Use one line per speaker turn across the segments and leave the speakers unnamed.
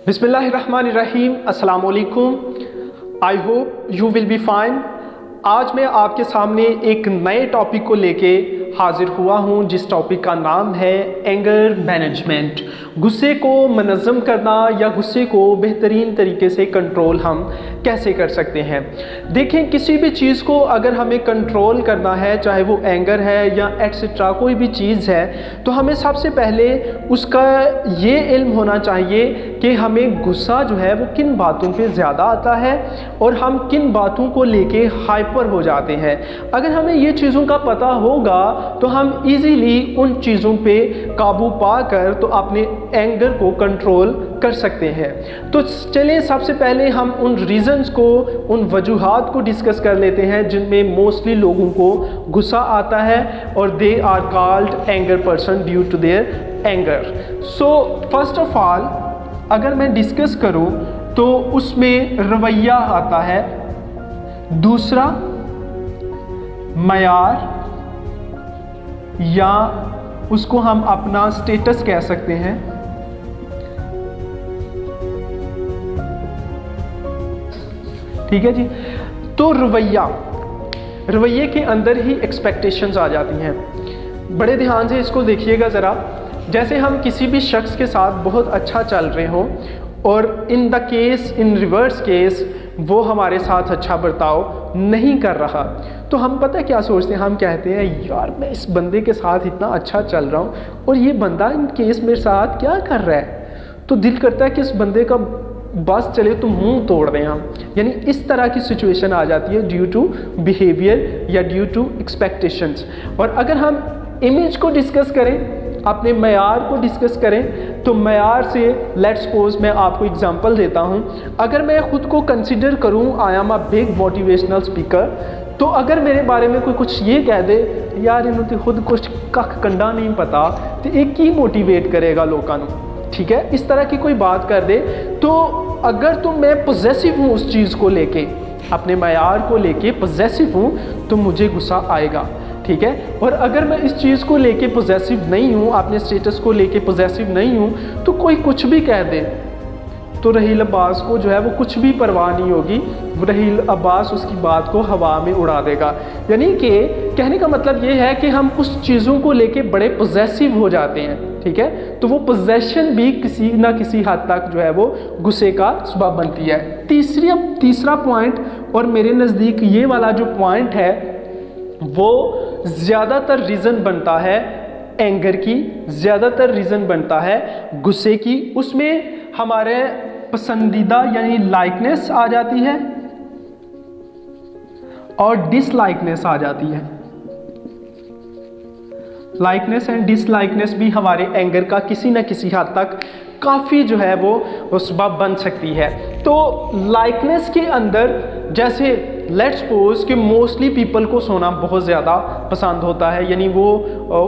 बिस्मिल्लाहिर्रहमानिर्रहीम, अस्सलाम वालेकुम। I hope you will be fine. आज मैं आपके सामने एक नए टॉपिक को लेके हाजिर हुआ हूँ, जिस टॉपिक का नाम है एंगर मैनेजमेंट। गुस्से को मनज़्ज़म करना या गुस्से को बेहतरीन तरीके से कंट्रोल हम कैसे कर सकते हैं। देखें, किसी भी चीज़ को अगर हमें कंट्रोल करना है, चाहे वो एंगर है या एट्सेट्रा कोई भी चीज़ है, तो हमें सबसे पहले उसका ये इल्म होना चाहिए कि हमें गुस्सा जो है वो किन बातों पे ज़्यादा आता है और हम किन बातों को लेके हाइपर हो जाते हैं। अगर हमें ये चीज़ों का पता होगा तो हम इजीली उन चीज़ों पे काबू पाकर तो अपने एंगर को कंट्रोल कर सकते हैं। तो चलिए सबसे पहले हम उन रीज़न्स को, उन वजूहात को डिस्कस कर लेते हैं जिनमें मोस्टली लोगों को गुस्सा आता है और they are called anger person due to their anger. So first of all अगर मैं डिस्कस करूं तो उसमें रवैया आता है, दूसरा मयार या उसको हम अपना स्टेटस कह सकते हैं, ठीक है जी। तो रवैये के अंदर ही एक्सपेक्टेशंस आ जाती हैं। बड़े ध्यान से इसको देखिएगा ज़रा। जैसे हम किसी भी शख्स के साथ बहुत अच्छा चल रहे हों और इन रिवर्स केस वो हमारे साथ अच्छा बर्ताव नहीं कर रहा, तो हम पता है क्या सोचते हैं, हम कहते हैं यार मैं इस बंदे के साथ इतना अच्छा चल रहा हूँ और ये बंदा इन केस मेरे साथ क्या कर रहा है। तो दिल करता है कि इस बंदे का बस चले तो मुंह तोड़ दें हम। यानी इस तरह की सिचुएशन आ जाती है ड्यू टू बिहेवियर या ड्यू टू एक्सपेक्टेशंस। और अगर हम इमेज को डिस्कस करें, अपने मयार को डिस्कस करें, तो मयार से लेट्स सपोज मैं आपको एग्जांपल देता हूं। अगर मैं खुद को कंसिडर करूं I am a big motivational speaker, तो अगर मेरे बारे में कोई कुछ ये कह दे यार इन्हों तो खुद कुछ कख कंडा नहीं पता, तो एक ही मोटिवेट करेगा लोगों को, ठीक है। इस तरह की कोई बात कर दे तो अगर तो मैं पॉजेसिव हूँ उस चीज़ को लेके, अपने मयार को लेके पॉजेसिव हूँ, तो मुझे गुस्सा आएगा, ठीक है। और अगर मैं इस चीज़ को लेके पॉजेसिव नहीं हूँ, अपने स्टेटस को लेके पॉजेसिव नहीं हूँ, तो कोई कुछ भी कह दे तो रहील अब्बास को जो है वो कुछ भी परवाह नहीं होगी, रहील अब्बास उसकी बात को हवा में उड़ा देगा। यानी कि कहने का मतलब ये है कि हम उस चीज़ों को लेके बड़े पॉजेसिव हो जाते हैं, ठीक है। तो वो पोजेशन भी किसी ना किसी हद तक जो है वो गुस्से का सबब बनती है। तीसरा पॉइंट, और मेरे नज़दीक ये वाला जो पॉइंट है वो ज़्यादातर रीज़न बनता है एंगर की, ज़्यादातर रीज़न बनता है गुस्से की। उसमें हमारे पसंदीदा यानी लाइकनेस आ जाती है और डिसलाइकनेस आ जाती है। लाइकनेस एंड डिसलाइकनेस भी हमारे एंगर का किसी न किसी हद तक काफ़ी जो है वो सबब बन सकती है। तो लाइकनेस के अंदर जैसे लेट्स सपोज कि मोस्टली पीपल को सोना बहुत ज़्यादा पसंद होता है, यानी वो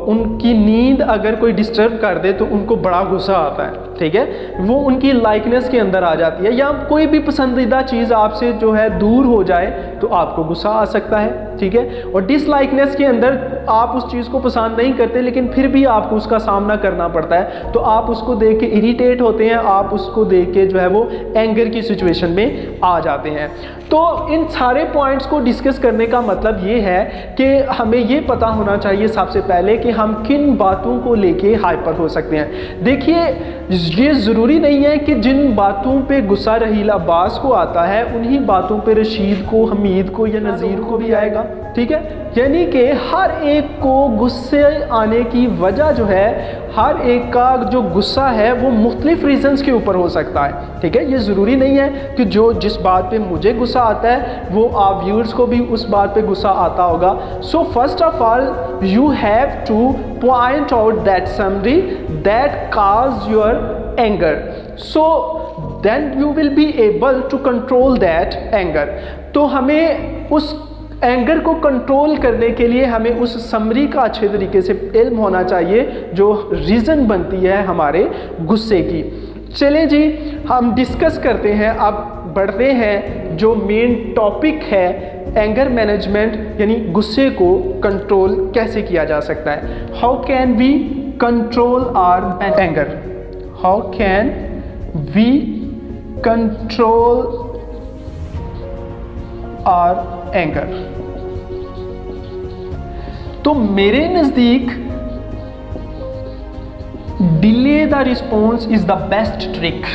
उनकी नींद अगर कोई डिस्टर्ब कर दे तो उनको बड़ा गुस्सा आता है, ठीक है। वो उनकी लाइकनेस के अंदर आ जाती है। या कोई भी पसंदीदा चीज़ आपसे जो है दूर हो जाए तो आपको गुस्सा आ सकता है, ठीक है। और डिसलाइकनेस के अंदर आप उस चीज़ को पसंद नहीं करते लेकिन फिर भी आपको उसका सामना करना पड़ता है, तो आप उसको देख के इरिटेट होते हैं, आप उसको देख के जो है वो एंगर की सिचुएशन में आ जाते हैं। तो इन सारे पॉइंट्स को डिस्कस करने का मतलब ये है कि हमें ये पता होना चाहिए सबसे पहले कि हम किन बातों को लेके हाइपर हो सकते हैं। देखिए, ये ज़रूरी नहीं है कि जिन बातों पे गुस्सा रहील अब्बास को आता है उन्हीं बातों पे रशीद को, हमीद को या नज़ीर को भी आएगा, ठीक है। यानी कि हर एक को गुस्से आने की वजह जो है, हर एक का जो गुस्सा है वो मुख्तलिफ रीज़न्स के ऊपर हो सकता है, ठीक है। ये ज़रूरी नहीं है कि जिस बात पे मुझे गुस्सा आता है वो आप व्यूअर्स को भी उस बात पे गुस्सा आता होगा। So first of all you have to point out that summary that cause your anger, so then you will be able to control that anger. तो हमें उस एंगर को कंट्रोल करने के लिए हमें उस समरी का अच्छे तरीके से इल्म होना चाहिए जो रीज़न बनती है हमारे गुस्से की। चलें जी, हम डिस्कस करते हैं, अब बढ़ते हैं जो मेन टॉपिक है एंगर मैनेजमेंट, यानी गुस्से को कंट्रोल कैसे किया जा सकता है। How can we control our anger, how can we control our anger. तो मेरे नज़दीक delay the response is the best trick.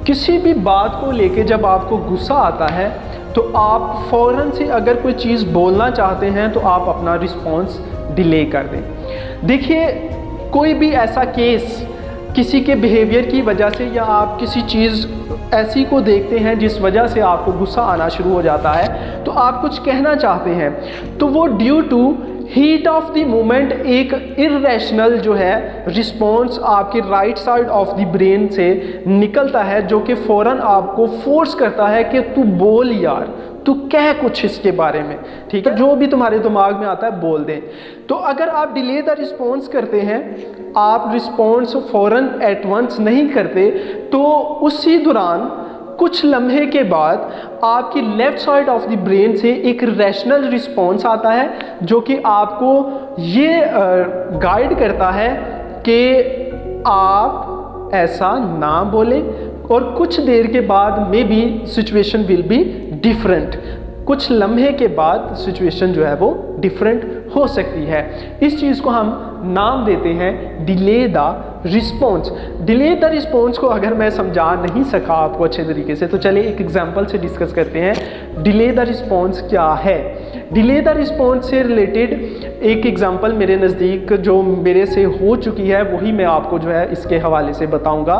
किसी भी बात को लेके जब आपको गुस्सा आता है तो आप फौरन से अगर कोई चीज़ बोलना चाहते हैं तो आप अपना रिस्पॉन्स डिले कर दें। देखिए, कोई भी ऐसा केस किसी के बिहेवियर की वजह से या आप किसी चीज़ ऐसी को देखते हैं जिस वजह से आपको गुस्सा आना शुरू हो जाता है, तो आप कुछ कहना चाहते हैं तो वो due to heat of the moment एक इरेशनल जो है रिस्पॉन्स आपके right side of the brain से निकलता है, जो कि फ़ौरन आपको फोर्स करता है कि तू बोल यार, तू कह कुछ इसके बारे में, ठीक है, जो भी तुम्हारे दिमाग में आता है बोल दें। तो अगर आप डिले द रिस्पॉन्स करते हैं, आप रिस्पॉन्स फ़ौरन एट वंस नहीं करते, तो उसी दौरान कुछ लम्हे के बाद आपकी left side of the brain से एक रैशनल रिस्पॉन्स आता है, जो कि आपको ये गाइड करता है कि आप ऐसा ना बोलें, और कुछ देर के बाद may be situation will be different. कुछ लम्हे के बाद सिचुएशन जो है वो डिफरेंट हो सकती है। इस चीज़ को हम नाम देते हैं delay the response. Delay the response को अगर मैं समझा नहीं सका आपको अच्छे तरीके से, तो चलिए एक एग्जांपल से डिस्कस करते हैं डिले द रिस्पॉन्स क्या है। डिले द रिस्पॉन्स से रिलेटेड एक एग्जांपल मेरे नज़दीक जो मेरे से हो चुकी है वही मैं आपको जो है इसके हवाले से बताऊंगा।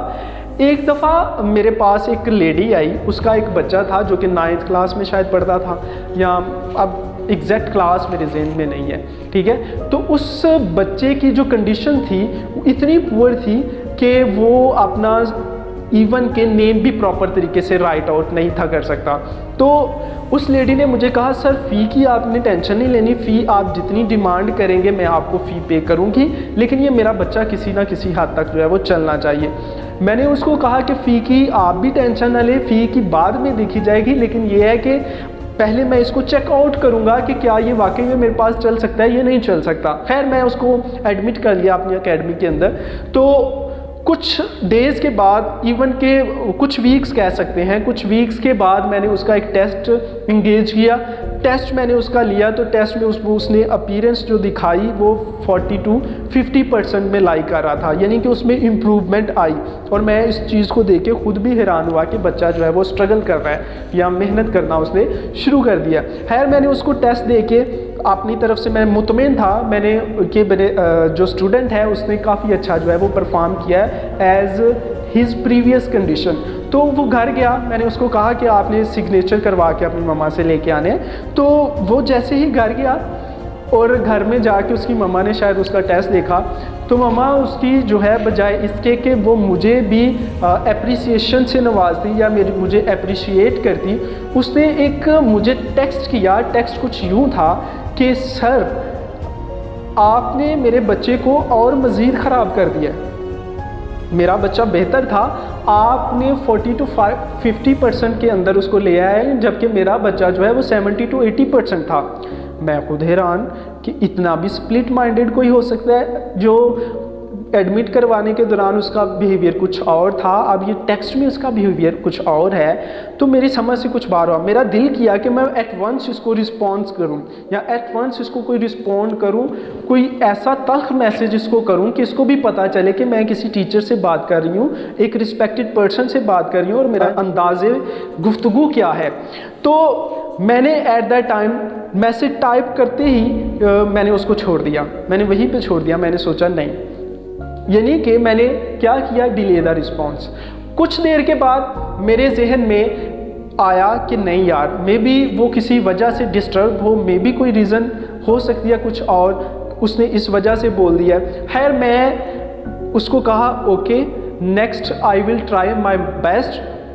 एक दफ़ा मेरे पास एक लेडी आई, उसका एक बच्चा था जो कि 9th क्लास में शायद पढ़ता था, या अब एग्जैक्ट क्लास मेरे ज़हन में नहीं है, ठीक है। तो उस बच्चे की जो कंडीशन थी वो इतनी पुअर थी कि वो अपना इवन के नेम भी प्रॉपर तरीके से राइट आउट नहीं था कर सकता। तो उस लेडी ने मुझे कहा, सर फ़ी की आपने टेंशन नहीं लेनी, फ़ी आप जितनी डिमांड करेंगे मैं आपको फ़ी पे करूँगी, लेकिन ये मेरा बच्चा किसी ना किसी हद तक जो है वो चलना चाहिए। मैंने उसको कहा कि फ़ी की आप भी टेंशन ना ले, फ़ी की बाद में देखी जाएगी, लेकिन ये है कि पहले मैं इसको चेकआउट करूँगा कि क्या ये वाकई में मेरे पास चल सकता है या नहीं चल सकता। खैर मैं उसको एडमिट कर लिया अपनी एकेडमी के अंदर। तो कुछ डेज़ के बाद, इवन के कुछ वीक्स कह सकते हैं, कुछ वीक्स के बाद मैंने उसका एक टेस्ट इंगेज किया। टेस्ट मैंने उसका लिया तो टेस्ट में उसने अपीयरेंस जो दिखाई वो 40 to 50% में लाई कर रहा था, यानी कि उसमें इम्प्रूवमेंट आई। और मैं इस चीज़ को देख के खुद भी हैरान हुआ कि बच्चा जो है वो स्ट्रगल कर रहा है या मेहनत करना उसने शुरू कर दिया। खैर मैंने उसको टेस्ट दे के अपनी तरफ से मैं मुतमईन था, मैंने कि मेरे जो स्टूडेंट है उसने काफ़ी अच्छा जो है वो परफॉर्म किया है एज हिज प्रीवियस कंडीशन। तो वो घर गया, मैंने उसको कहा कि आपने सिग्नेचर करवा के अपनी मम्मा से लेके आने। तो वो जैसे ही घर गया और घर में जाके उसकी मम्मा ने शायद उसका टेस्ट देखा, तो मम्मा उसकी जो है बजाय इसके कि वो मुझे भी एप्रिसिएशन से नवाजती या मुझे अप्रिशिएट करती, उसने एक मुझे टेक्स्ट किया। टेक्स्ट कुछ यूँ था कि सर आपने मेरे बच्चे को और मज़ीद ख़राब कर दिया, मेरा बच्चा बेहतर था, आपने 40 to 50% के अंदर उसको ले आए, जबकि मेरा बच्चा जो है वो 70 to 80% था। मैं खुद हैरान कि इतना भी स्प्लिट माइंडेड कोई हो सकता है, जो एडमिट करवाने के दौरान उसका बिहेवियर कुछ और था, अब ये टेक्स्ट में उसका बिहेवियर कुछ और है। तो मेरी समझ से कुछ बाहर हुआ। मेरा दिल किया कि मैं एट वंस इसको रिस्पॉन्स करूं या एट वंस इसको कोई रिस्पॉन्ड करूं, कोई ऐसा तल्ख मैसेज इसको करूं कि इसको भी पता चले कि मैं किसी टीचर से बात कर रही हूं, एक रिस्पेक्टेड पर्सन से बात कर रही हूं और मेरा अंदाज़े गुफ्तगू क्या है। तो मैंने at that time message type करते ही मैंने उसको छोड़ दिया, मैंने वहीं पे छोड़ दिया। मैंने सोचा नहीं, यानी कि मैंने क्या किया, डिले द रिस्पॉन्स। कुछ देर के बाद मेरे जहन में आया कि नहीं यार, मे बी वो किसी वजह से डिस्टर्ब हो, मे बी कोई रीज़न हो सकती है कुछ और, उसने इस वजह से बोल दिया। खैर मैं उसको कहा okay next I will try my best